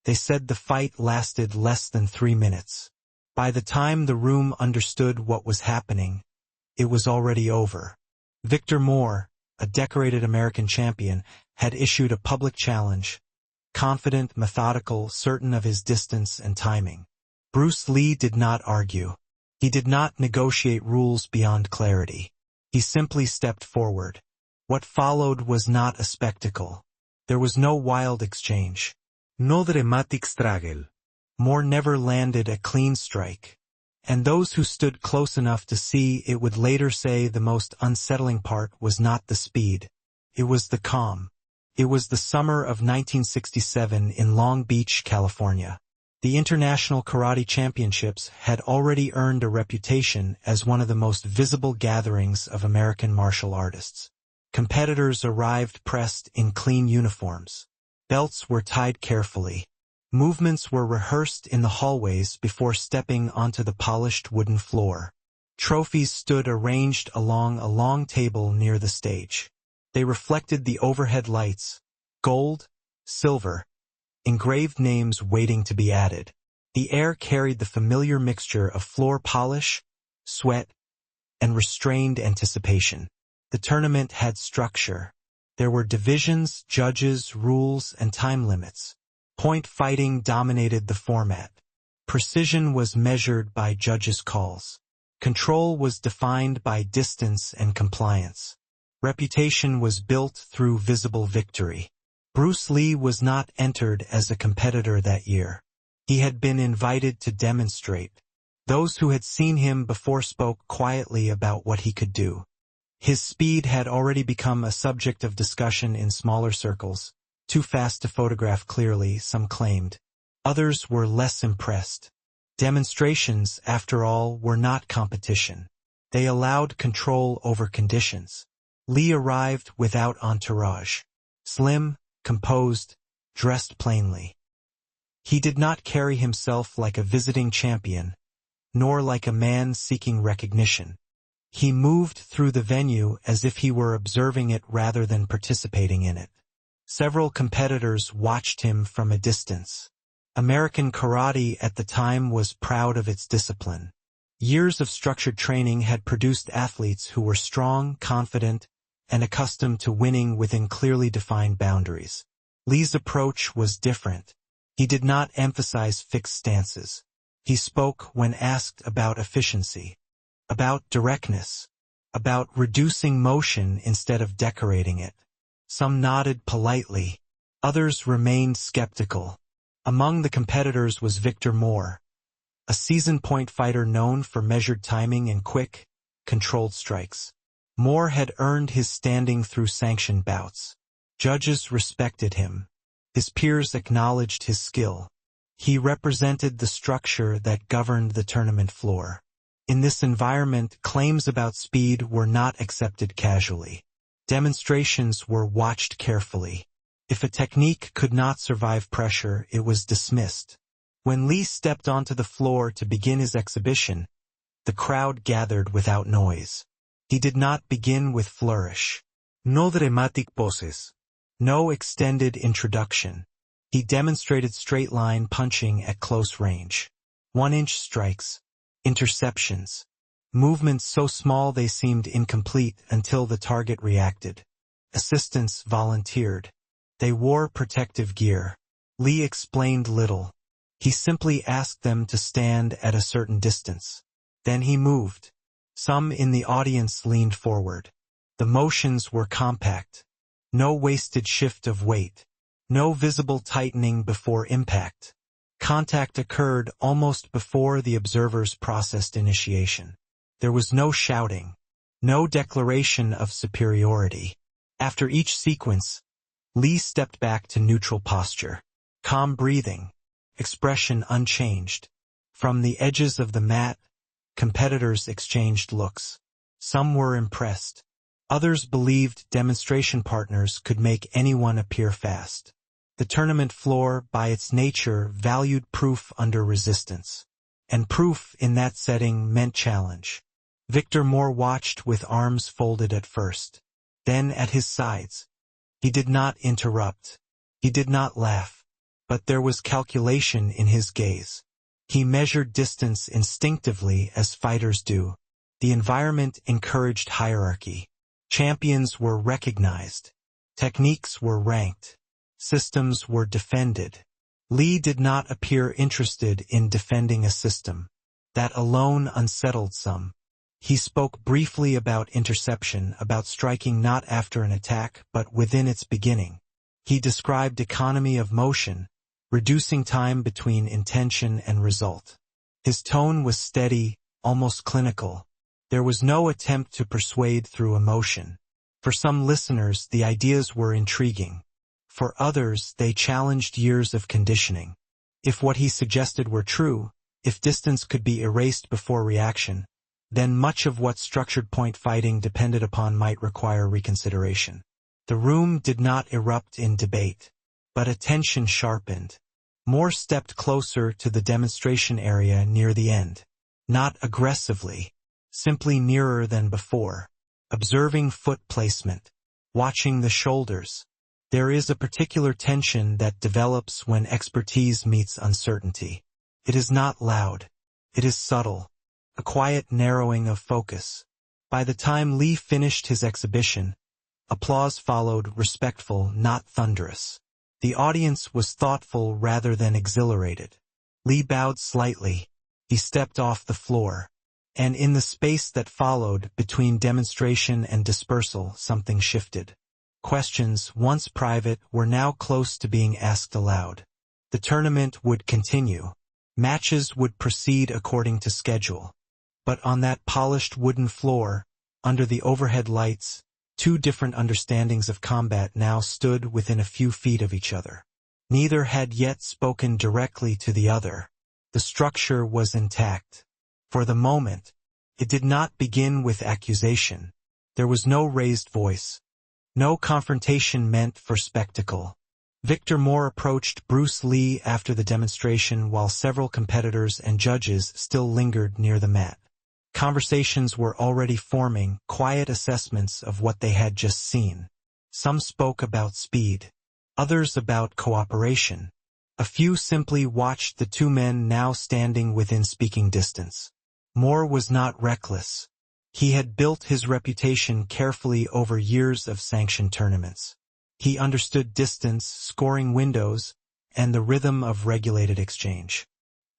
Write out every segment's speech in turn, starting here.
They said the fight lasted less than 3 minutes. By the time the room understood what was happening, it was already over. Victor Moore, a decorated American champion, had issued a public challenge, confident, methodical, certain of his distance and timing. Bruce Lee did not argue. He did not negotiate rules beyond clarity. He simply stepped forward. What followed was not a spectacle. There was no wild exchange. No dramatic struggle. Moore never landed a clean strike. And those who stood close enough to see it would later say the most unsettling part was not the speed. It was the calm. It was the summer of 1967 in Long Beach, California. The International Karate Championships had already earned a reputation as one of the most visible gatherings of American martial artists. Competitors arrived pressed in clean uniforms. Belts were tied carefully. Movements were rehearsed in the hallways before stepping onto the polished wooden floor. Trophies stood arranged along a long table near the stage. They reflected the overhead lights, gold, silver, engraved names waiting to be added. The air carried the familiar mixture of floor polish, sweat, and restrained anticipation. The tournament had structure. There were divisions, judges, rules, and time limits. Point fighting dominated the format. Precision was measured by judges' calls. Control was defined by distance and compliance. Reputation was built through visible victory. Bruce Lee was not entered as a competitor that year. He had been invited to demonstrate. Those who had seen him before spoke quietly about what he could do. His speed had already become a subject of discussion in smaller circles. Too fast to photograph clearly, some claimed. Others were less impressed. Demonstrations, after all, were not competition. They allowed control over conditions. Lee arrived without entourage. Slim, composed, dressed plainly. He did not carry himself like a visiting champion, nor like a man seeking recognition. He moved through the venue as if he were observing it rather than participating in it. Several competitors watched him from a distance. American karate at the time was proud of its discipline. Years of structured training had produced athletes who were strong, confident, and accustomed to winning within clearly defined boundaries. Lee's approach was different. He did not emphasize fixed stances. He spoke when asked about efficiency, about directness, about reducing motion instead of decorating it. Some nodded politely. Others remained skeptical. Among the competitors was Victor Moore, a seasoned point fighter known for measured timing and quick, controlled strikes. Moore had earned his standing through sanctioned bouts. Judges respected him. His peers acknowledged his skill. He represented the structure that governed the tournament floor. In this environment, claims about speed were not accepted casually. Demonstrations were watched carefully. If a technique could not survive pressure, it was dismissed. When Lee stepped onto the floor to begin his exhibition, the crowd gathered without noise. He did not begin with flourish. No dramatic poses. No extended introduction. He demonstrated straight-line punching at close range. 1-inch strikes. Interceptions. Movements so small they seemed incomplete until the target reacted. Assistants volunteered. They wore protective gear. Lee explained little. He simply asked them to stand at a certain distance. Then he moved. Some in the audience leaned forward. The motions were compact. No wasted shift of weight. No visible tightening before impact. Contact occurred almost before the observers processed initiation. There was no shouting. No declaration of superiority. After each sequence, Lee stepped back to neutral posture. Calm breathing. Expression unchanged. From the edges of the mat, competitors exchanged looks. Some were impressed. Others believed demonstration partners could make anyone appear fast. The tournament floor, by its nature, valued proof under resistance. And proof in that setting meant challenge. Victor Moore watched with arms folded at first. Then at his sides. He did not interrupt. He did not laugh. but there was calculation in his gaze. He measured distance instinctively as fighters do. The environment encouraged hierarchy. Champions were recognized. Techniques were ranked. Systems were defended. Lee did not appear interested in defending a system. That alone unsettled some. He spoke briefly about interception, about striking not after an attack but within its beginning. He described economy of motion, reducing time between intention and result. His tone was steady, almost clinical. There was no attempt to persuade through emotion. For some listeners, the ideas were intriguing. For others, they challenged years of conditioning. If what he suggested were true, if distance could be erased before reaction, then much of what structured point fighting depended upon might require reconsideration. The room did not erupt in debate, but attention sharpened. Moore stepped closer to the demonstration area near the end. Not aggressively, simply nearer than before, observing foot placement, watching the shoulders. There is a particular tension that develops when expertise meets uncertainty. It is not loud. It is subtle. A quiet narrowing of focus. By the time Lee finished his exhibition, applause followed, respectful, not thunderous. The audience was thoughtful rather than exhilarated. Lee bowed slightly. He stepped off the floor. And in the space that followed, between demonstration and dispersal, something shifted. Questions, once private, were now close to being asked aloud. The tournament would continue. Matches would proceed according to schedule. But on that polished wooden floor, under the overhead lights, two different understandings of combat now stood within a few feet of each other. Neither had yet spoken directly to the other. The structure was intact. For the moment, it did not begin with accusation. There was no raised voice. No confrontation meant for spectacle. Victor Moore approached Bruce Lee after the demonstration while several competitors and judges still lingered near the mat. Conversations were already forming, quiet assessments of what they had just seen. Some spoke about speed. Others about cooperation. A few simply watched the two men now standing within speaking distance. Moore was not reckless. He had built his reputation carefully over years of sanctioned tournaments. He understood distance, scoring windows, and the rhythm of regulated exchange.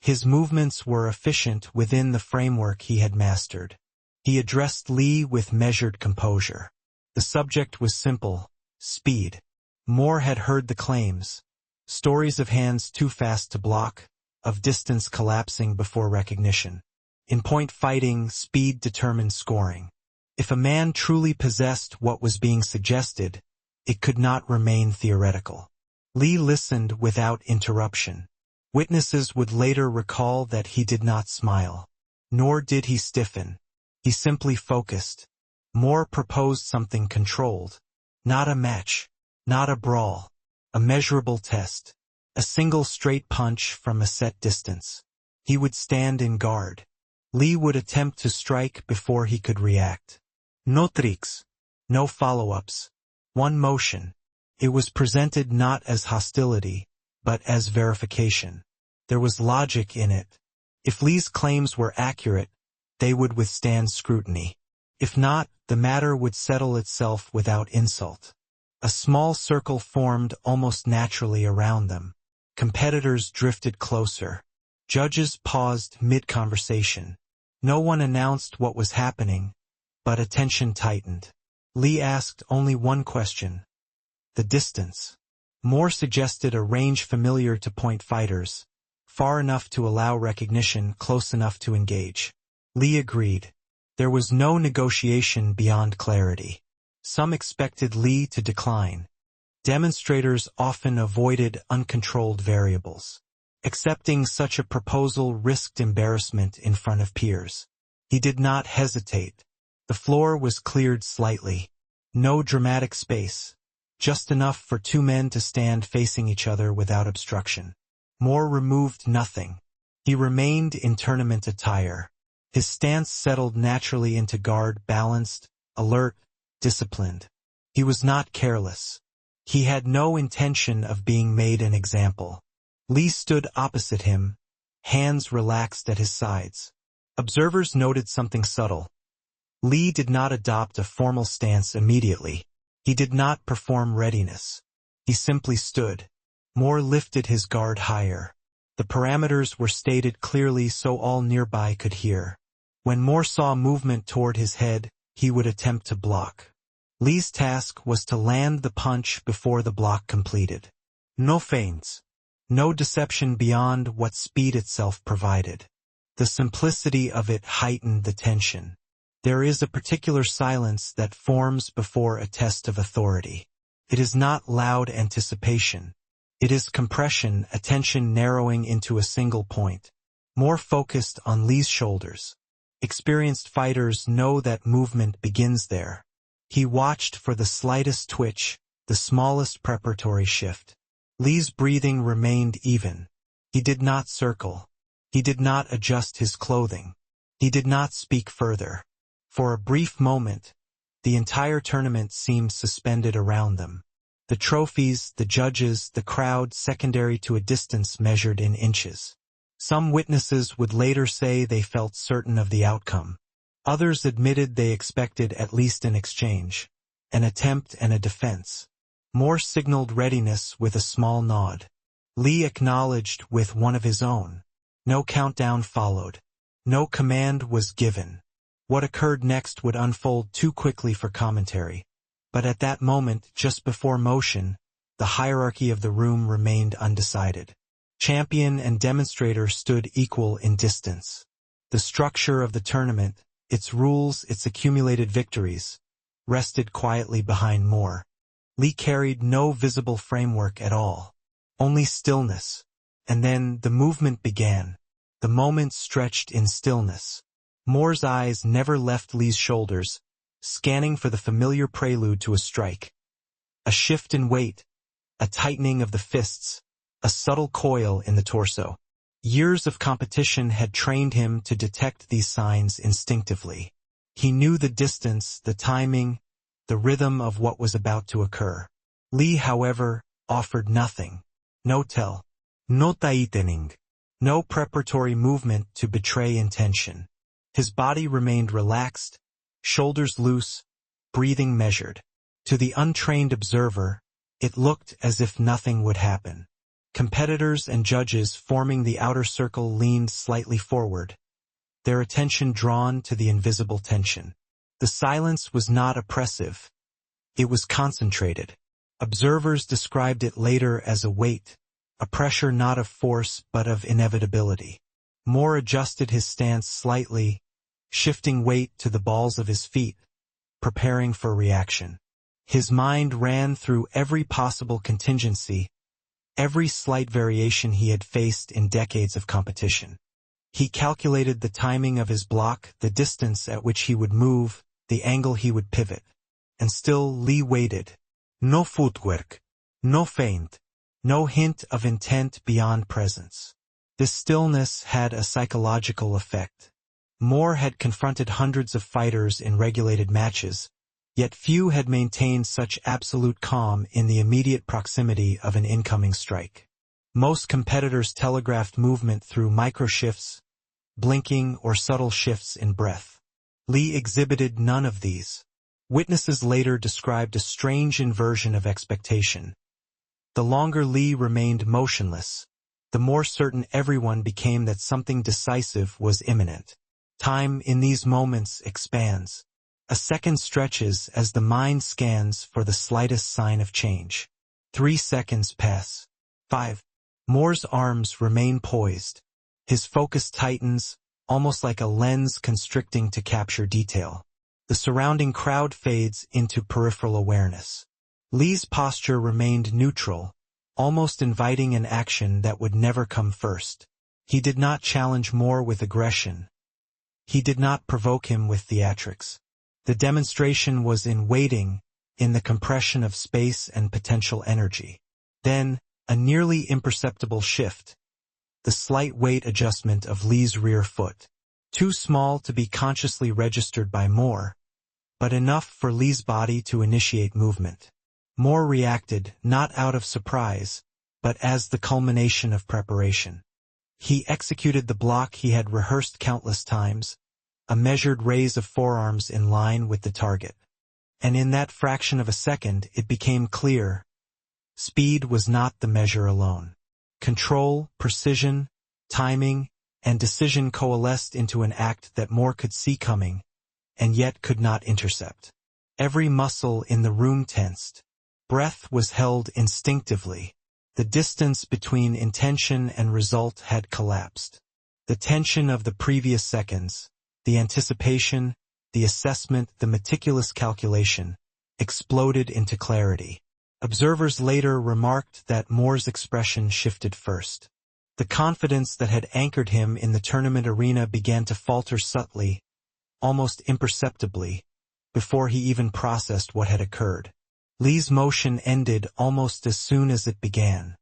His movements were efficient within the framework he had mastered. He addressed Lee with measured composure. The subject was simple: speed. Moore had heard the claims. Stories of hands too fast to block, of distance collapsing before recognition. In point fighting, speed determined scoring. If a man truly possessed what was being suggested, it could not remain theoretical. Lee listened without interruption. Witnesses would later recall that he did not smile. Nor did he stiffen. He simply focused. Moore proposed something controlled. Not a match. Not a brawl. A measurable test. A single straight punch from a set distance. He would stand in guard. Lee would attempt to strike before he could react. No tricks. No follow-ups. One motion. It was presented not as hostility, but as verification. There was logic in it. If Lee's claims were accurate, they would withstand scrutiny. If not, the matter would settle itself without insult. A small circle formed almost naturally around them. Competitors drifted closer. Judges paused mid-conversation. No one announced what was happening, but attention tightened. Lee asked only one question: the distance. Moore suggested a range familiar to point fighters, far enough to allow recognition, close enough to engage. Lee agreed. There was no negotiation beyond clarity. Some expected Lee to decline. Demonstrators often avoided uncontrolled variables. Accepting such a proposal risked embarrassment in front of peers. He did not hesitate. The floor was cleared slightly. No dramatic space. Just enough for two men to stand facing each other without obstruction. Moore removed nothing. He remained in tournament attire. His stance settled naturally into guard, balanced, alert, disciplined. He was not careless. He had no intention of being made an example. Lee stood opposite him, hands relaxed at his sides. Observers noted something subtle. Lee did not adopt a formal stance immediately. He did not perform readiness. He simply stood. Moore lifted his guard higher. The parameters were stated clearly so all nearby could hear. When Moore saw movement toward his head, he would attempt to block. Lee's task was to land the punch before the block completed. No feints. No deception beyond what speed itself provided. The simplicity of it heightened the tension. There is a particular silence that forms before a test of authority. It is not loud anticipation. It is compression, attention narrowing into a single point. Moore focused on Lee's shoulders. Experienced fighters know that movement begins there. He watched for the slightest twitch, the smallest preparatory shift. Lee's breathing remained even. He did not circle. He did not adjust his clothing. He did not speak further. For a brief moment, the entire tournament seemed suspended around them. The trophies, the judges, the crowd secondary to a distance measured in inches. Some witnesses would later say they felt certain of the outcome. Others admitted they expected at least an exchange, an attempt and a defense. Moore signaled readiness with a small nod. Lee acknowledged with one of his own. No countdown followed. No command was given. What occurred next would unfold too quickly for commentary. But at that moment, just before motion, the hierarchy of the room remained undecided. Champion and demonstrator stood equal in distance. The structure of the tournament, its rules, its accumulated victories, rested quietly behind Moore. Lee carried no visible framework at all. Only stillness. And then the movement began. The moment stretched in stillness. Moore's eyes never left Lee's shoulders, scanning for the familiar prelude to a strike. A shift in weight, a tightening of the fists, a subtle coil in the torso. Years of competition had trained him to detect these signs instinctively. He knew the distance, the timing, the rhythm of what was about to occur. Lee, however, offered nothing. No tell. No tightening. No preparatory movement to betray intention. His body remained relaxed, shoulders loose, breathing measured. To the untrained observer, it looked as if nothing would happen. Competitors and judges forming the outer circle leaned slightly forward, their attention drawn to the invisible tension. The silence was not oppressive. It was concentrated. Observers described it later as a weight, a pressure not of force but of inevitability. Moore adjusted his stance slightly, shifting weight to the balls of his feet, preparing for reaction. His mind ran through every possible contingency, every slight variation he had faced in decades of competition. He calculated the timing of his block, the distance at which he would move, the angle he would pivot. And still Lee waited. No footwork, no feint, no hint of intent beyond presence. This stillness had a psychological effect. Moore had confronted hundreds of fighters in regulated matches, yet few had maintained such absolute calm in the immediate proximity of an incoming strike. Most competitors telegraphed movement through microshifts, blinking or subtle shifts in breath. Lee exhibited none of these. Witnesses later described a strange inversion of expectation. The longer Lee remained motionless, the more certain everyone became that something decisive was imminent. Time in these moments expands. A second stretches as the mind scans for the slightest sign of change. 3 seconds pass. 5. Moore's arms remain poised. His focus tightens, almost like a lens constricting to capture detail. The surrounding crowd fades into peripheral awareness. Lee's posture remained neutral, almost inviting an action that would never come first. He did not challenge Moore with aggression. He did not provoke him with theatrics. The demonstration was in waiting, in the compression of space and potential energy. Then, a nearly imperceptible shift. The slight weight adjustment of Lee's rear foot. Too small to be consciously registered by Moore, but enough for Lee's body to initiate movement. Moore reacted, not out of surprise, but as the culmination of preparation. He executed the block he had rehearsed countless times, a measured raise of forearms in line with the target. And in that fraction of a second it became clear, speed was not the measure alone. Control, precision, timing, and decision coalesced into an act that Moore could see coming, and yet could not intercept. Every muscle in the room tensed. Breath was held instinctively. The distance between intention and result had collapsed. The tension of the previous seconds, the anticipation, the assessment, the meticulous calculation, exploded into clarity. Observers later remarked that Moore's expression shifted first. The confidence that had anchored him in the tournament arena began to falter subtly, almost imperceptibly, before he even processed what had occurred. Lee's motion ended almost as soon as it began.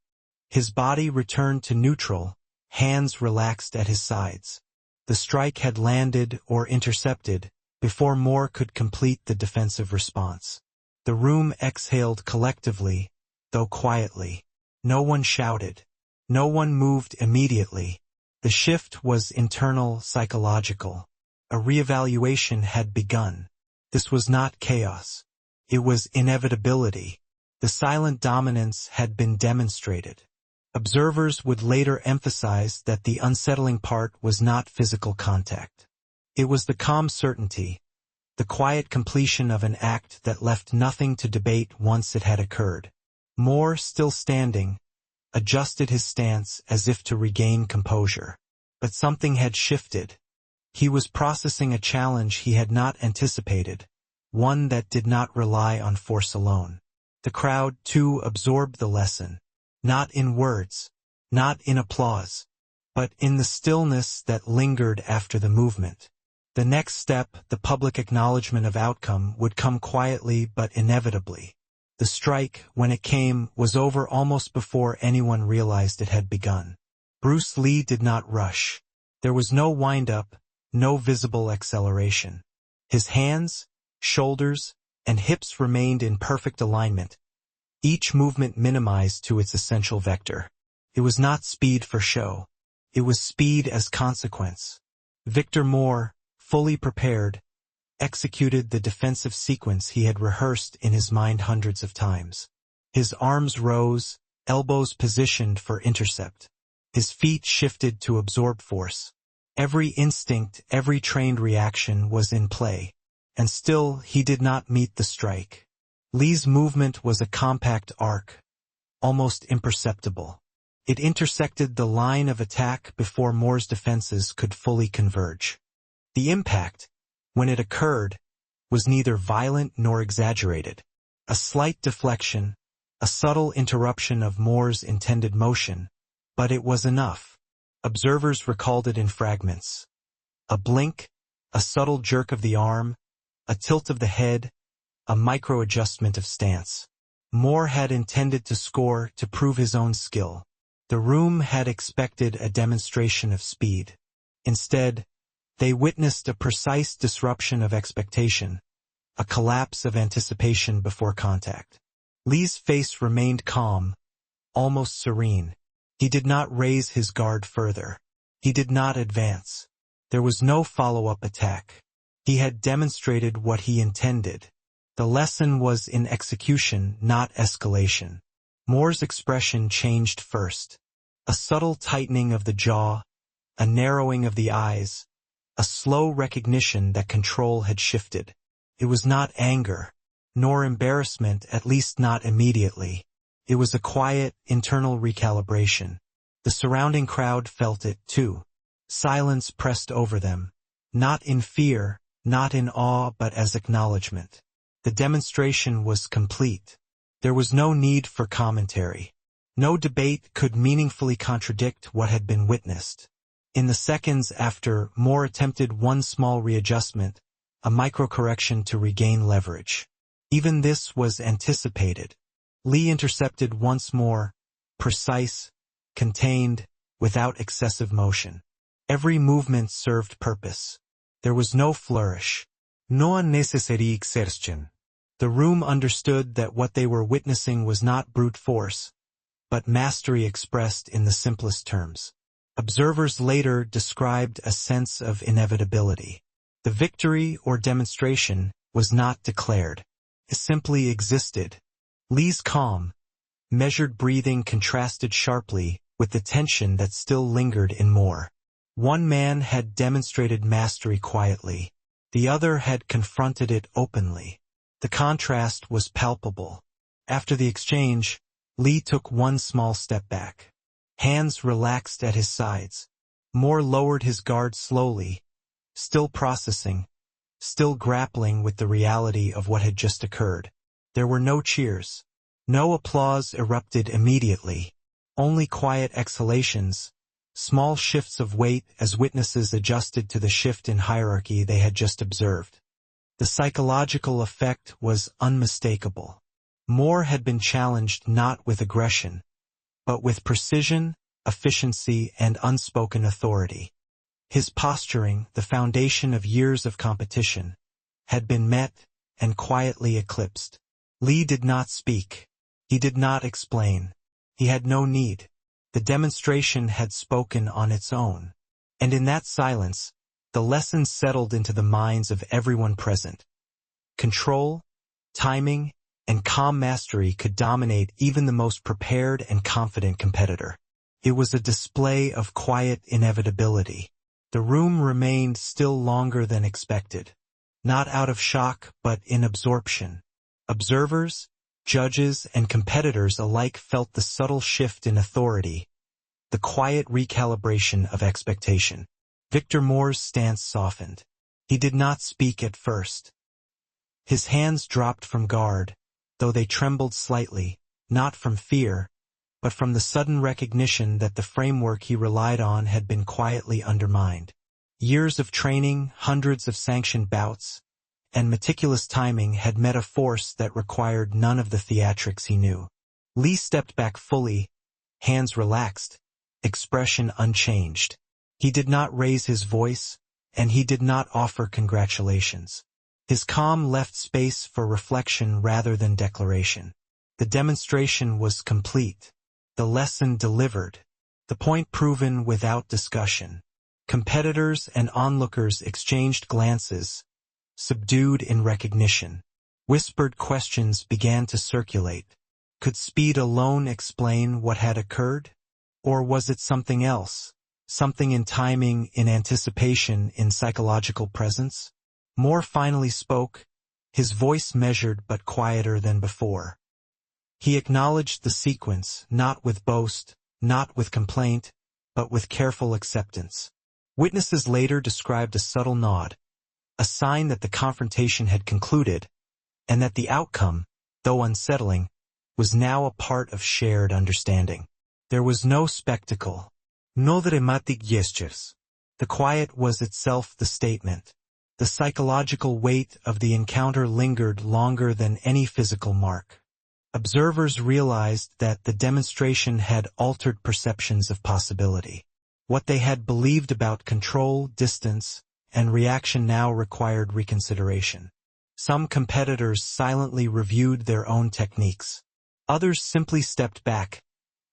His body returned to neutral, hands relaxed at his sides. The strike had landed or intercepted before Moore could complete the defensive response. The room exhaled collectively, though quietly. No one shouted. No one moved immediately. The shift was internal, psychological. A reevaluation had begun. This was not chaos. It was inevitability. The silent dominance had been demonstrated. Observers would later emphasize that the unsettling part was not physical contact. It was the calm certainty, the quiet completion of an act that left nothing to debate once it had occurred. Moore, still standing, adjusted his stance as if to regain composure. But something had shifted. He was processing a challenge he had not anticipated, one that did not rely on force alone. The crowd, too, absorbed the lesson, not in words, not in applause, but in the stillness that lingered after the movement. The next step, the public acknowledgement of outcome, would come quietly but inevitably. The strike, when it came, was over almost before anyone realized it had begun. Bruce Lee did not rush. There was no wind-up, no visible acceleration. His hands, shoulders, and hips remained in perfect alignment, each movement minimized to its essential vector. It was not speed for show. It was speed as consequence. Victor Moore, fully prepared, executed the defensive sequence he had rehearsed in his mind hundreds of times. His arms rose, elbows positioned for intercept. His feet shifted to absorb force. Every instinct, every trained reaction was in play. And still he did not meet the strike. Lee's movement was a compact arc, almost imperceptible. It intersected the line of attack before Moore's defenses could fully converge. The impact, when it occurred, was neither violent nor exaggerated. A slight deflection, a subtle interruption of Moore's intended motion, but it was enough. Observers recalled it in fragments. A blink, a subtle jerk of the arm, a tilt of the head, a micro-adjustment of stance. Moore had intended to score to prove his own skill. The room had expected a demonstration of speed. Instead, they witnessed a precise disruption of expectation, a collapse of anticipation before contact. Lee's face remained calm, almost serene. He did not raise his guard further. He did not advance. There was no follow-up attack. He had demonstrated what he intended. The lesson was in execution, not escalation. Moore's expression changed first. A subtle tightening of the jaw, a narrowing of the eyes, a slow recognition that control had shifted. It was not anger, nor embarrassment, at least not immediately. It was a quiet, internal recalibration. The surrounding crowd felt it, too. Silence pressed over them, not in fear, not in awe, but as acknowledgement. The demonstration was complete. There was no need for commentary. No debate could meaningfully contradict what had been witnessed. In the seconds after, Moore attempted one small readjustment, a micro-correction to regain leverage. Even this was anticipated. Lee intercepted once more, precise, contained, without excessive motion. Every movement served purpose. There was no flourish. No unnecessary exertion. The room understood that what they were witnessing was not brute force, but mastery expressed in the simplest terms. Observers later described a sense of inevitability. The victory or demonstration was not declared. It simply existed. Lee's calm, measured breathing contrasted sharply with the tension that still lingered in Moore. One man had demonstrated mastery quietly. The other had confronted it openly. The contrast was palpable. After the exchange, Lee took one small step back. Hands relaxed at his sides. Moore lowered his guard slowly, still processing, still grappling with the reality of what had just occurred. There were no cheers. No applause erupted immediately. Only quiet exhalations, small shifts of weight as witnesses adjusted to the shift in hierarchy they had just observed. The psychological effect was unmistakable. Moore had been challenged not with aggression, but with precision, efficiency, and unspoken authority. His posturing, the foundation of years of competition, had been met and quietly eclipsed. Lee did not speak. He did not explain. He had no need. The demonstration had spoken on its own. And in that silence, the lesson settled into the minds of everyone present. Control, timing, and calm mastery could dominate even the most prepared and confident competitor. It was a display of quiet inevitability. The room remained still longer than expected, not out of shock but in absorption. Observers, judges, and competitors alike felt the subtle shift in authority, the quiet recalibration of expectation. Victor Moore's stance softened. He did not speak at first. His hands dropped from guard, though they trembled slightly, not from fear, but from the sudden recognition that the framework he relied on had been quietly undermined. Years of training, hundreds of sanctioned bouts, and meticulous timing had met a force that required none of the theatrics he knew. Lee stepped back fully, hands relaxed, expression unchanged. He did not raise his voice, and he did not offer congratulations. His calm left space for reflection rather than declaration. The demonstration was complete. The lesson delivered. The point proven without discussion. Competitors and onlookers exchanged glances, subdued in recognition. Whispered questions began to circulate. Could speed alone explain what had occurred? Or was it something else? Something in timing, in anticipation, in psychological presence? Moore finally spoke, his voice measured but quieter than before. He acknowledged the sequence, not with boast, not with complaint, but with careful acceptance. Witnesses later described a subtle nod, a sign that the confrontation had concluded, and that the outcome, though unsettling, was now a part of shared understanding. There was no spectacle, no dramatic gestures. The quiet was itself the statement. The psychological weight of the encounter lingered longer than any physical mark. Observers realized that the demonstration had altered perceptions of possibility. What they had believed about control, distance, and reaction now required reconsideration. Some competitors silently reviewed their own techniques. Others simply stepped back,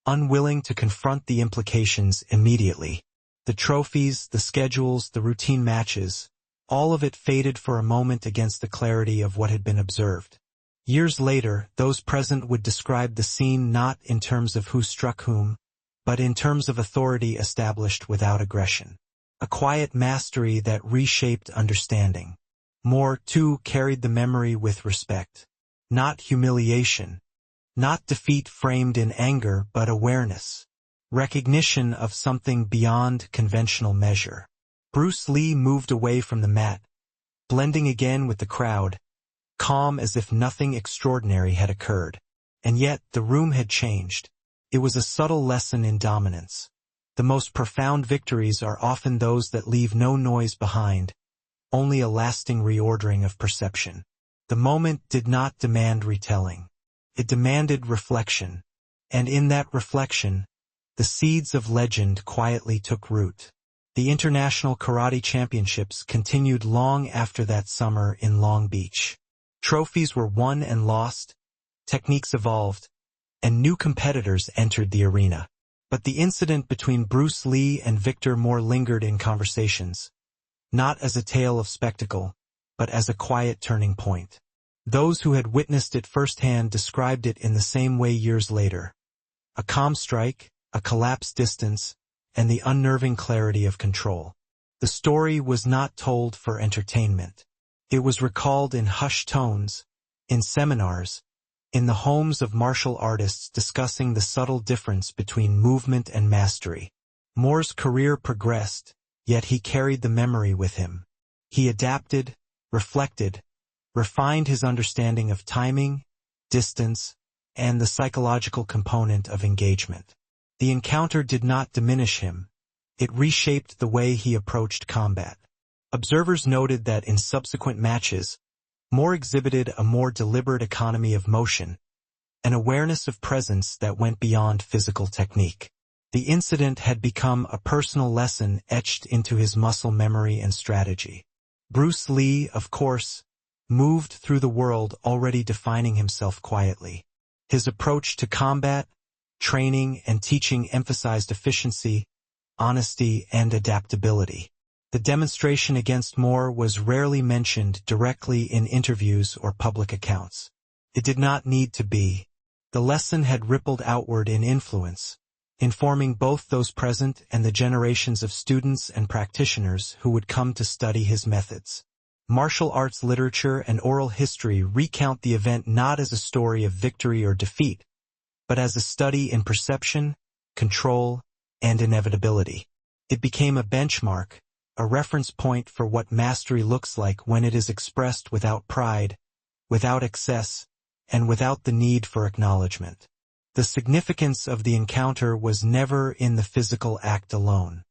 unwilling to confront the implications immediately. The trophies, the schedules, the routine matches, all of it faded for a moment against the clarity of what had been observed. Years later, those present would describe the scene not in terms of who struck whom, but in terms of authority established without aggression. A quiet mastery that reshaped understanding. Moore, too, carried the memory with respect. Not humiliation. Not defeat framed in anger, but awareness. Recognition of something beyond conventional measure. Bruce Lee moved away from the mat, blending again with the crowd, calm as if nothing extraordinary had occurred. And yet, the room had changed. It was a subtle lesson in dominance. The most profound victories are often those that leave no noise behind, only a lasting reordering of perception. The moment did not demand retelling. It demanded reflection. And in that reflection, the seeds of legend quietly took root. The International Karate Championships continued long after that summer in Long Beach. Trophies were won and lost, techniques evolved, and new competitors entered the arena. But the incident between Bruce Lee and Victor Moore lingered in conversations, not as a tale of spectacle, but as a quiet turning point. Those who had witnessed it firsthand described it in the same way years later. A calm strike, a collapsed distance, and the unnerving clarity of control. The story was not told for entertainment. It was recalled in hushed tones, in seminars, in the homes of martial artists discussing the subtle difference between movement and mastery. Moore's career progressed, yet he carried the memory with him. He adapted, reflected, refined his understanding of timing, distance, and the psychological component of engagement. The encounter did not diminish him. It reshaped the way he approached combat. Observers noted that in subsequent matches, Moore exhibited a more deliberate economy of motion, an awareness of presence that went beyond physical technique. The incident had become a personal lesson etched into his muscle memory and strategy. Bruce Lee, of course, moved through the world already defining himself quietly. His approach to combat, training, and teaching emphasized efficiency, honesty, and adaptability. The demonstration against Moore was rarely mentioned directly in interviews or public accounts. It did not need to be. The lesson had rippled outward in influence, informing both those present and the generations of students and practitioners who would come to study his methods. Martial arts literature and oral history recount the event not as a story of victory or defeat, but as a study in perception, control, and inevitability. It became a benchmark, a reference point for what mastery looks like when it is expressed without pride, without excess, and without the need for acknowledgement. The significance of the encounter was never in the physical act alone.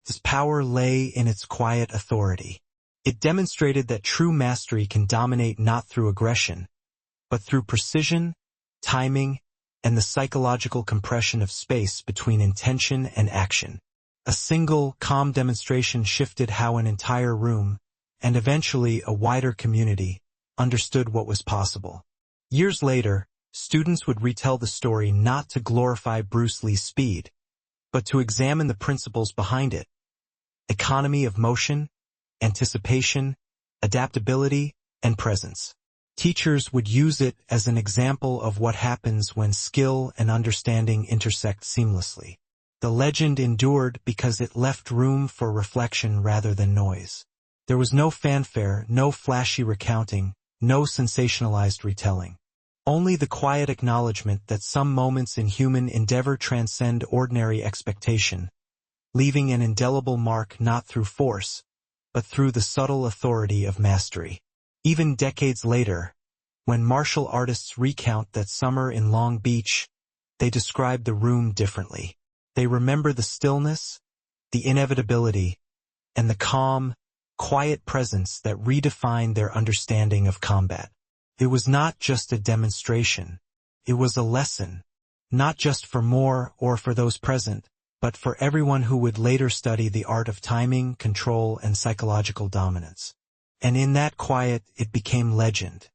Its power lay in its quiet authority. It demonstrated that true mastery can dominate not through aggression, but through precision, timing, and the psychological compression of space between intention and action. A single, calm demonstration shifted how an entire room, and eventually a wider community, understood what was possible. Years later, students would retell the story not to glorify Bruce Lee's speed, but to examine the principles behind it: economy of motion, anticipation, adaptability, and presence. Teachers would use it as an example of what happens when skill and understanding intersect seamlessly. The legend endured because it left room for reflection rather than noise. There was no fanfare, no flashy recounting, no sensationalized retelling. Only the quiet acknowledgement that some moments in human endeavor transcend ordinary expectation, leaving an indelible mark not through force, but through the subtle authority of mastery. Even decades later, when martial artists recount that summer in Long Beach, they describe the room differently. They remember the stillness, the inevitability, and the calm, quiet presence that redefined their understanding of combat. It was not just a demonstration. It was a lesson, not just for Moore or for those present, but for everyone who would later study the art of timing, control, and psychological dominance. And in that quiet, it became legend.